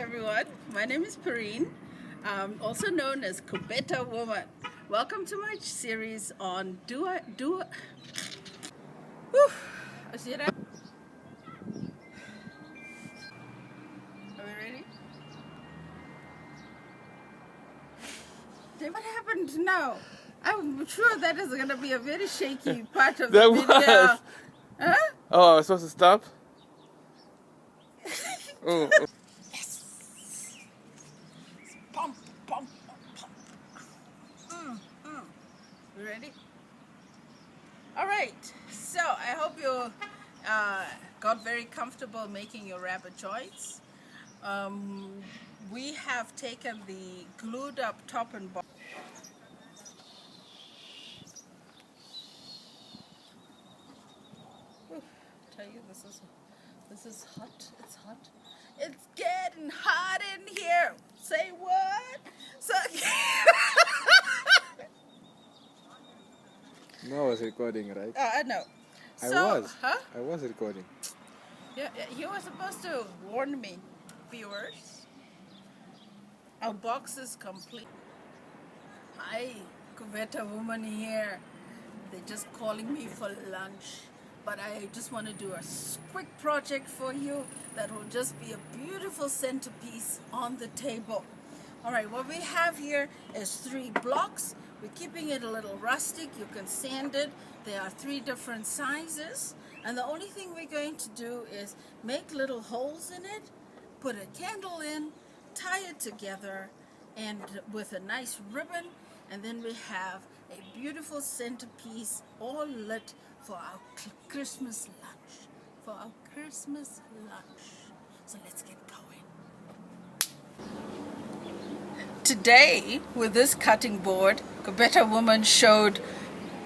everyone, my name is Perien, also known as Kubeta Woman. Welcome to my series on Whew. See that? Are we ready? What happened now? I'm sure that is going to be a very shaky part of the video. Was. Huh? Oh, I was supposed to stop? Oh. Yes! Pump, pump, pump. You ready? Alright, so I hope you got very comfortable making your rabbit joints. We have taken the glued up top and bottom. Tell you this is hot. It's hot. It's getting hot in here. Say what? So No, I was recording, right? I know. I was. Huh? I was recording. Yeah, you were supposed to warn me, viewers. Our box is complete. Hi, Kubeta Woman here. They're just calling me for lunch. But I just want to do a quick project for you that will just be a beautiful centerpiece on the table. Alright, what we have here is 3 blocks. We're keeping it a little rustic. You can sand it. There are 3 different sizes. And the only thing we're going to do is make little holes in it, put a candle in, tie it together, and with a nice ribbon, and then we have a beautiful centerpiece all lit for our Christmas lunch. So let's get going. Today, with this cutting board, Kubeta Woman showed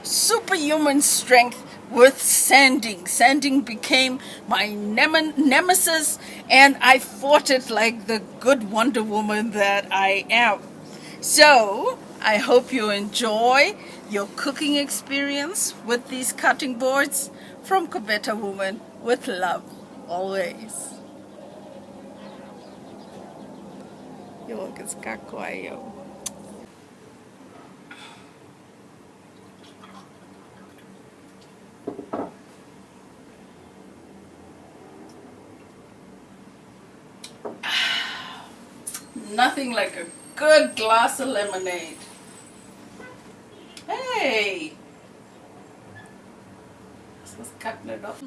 superhuman strength with sanding. Sanding became my nemesis, and I fought it like the good Wonder Woman that I am. So, I hope you enjoy your cooking experience with these cutting boards from Kubeta Woman with love, always. Yo, que yo. Nothing like a good glass of lemonade. Hey! This was cutting it off.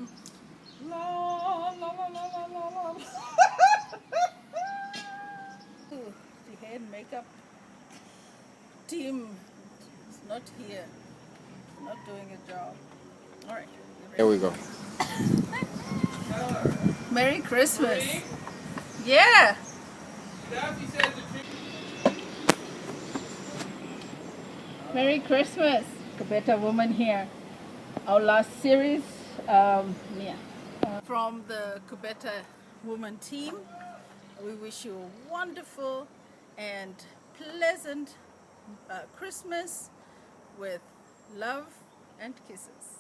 La, la, la, la, la, la, la. The hair and makeup team is not here. Not doing a job. Alright. Here we go. Merry Christmas. Yeah. Merry Christmas. Kubeta Woman here. Our last series, from the Kubeta Woman team. We wish you a wonderful and pleasant Christmas with love and kisses.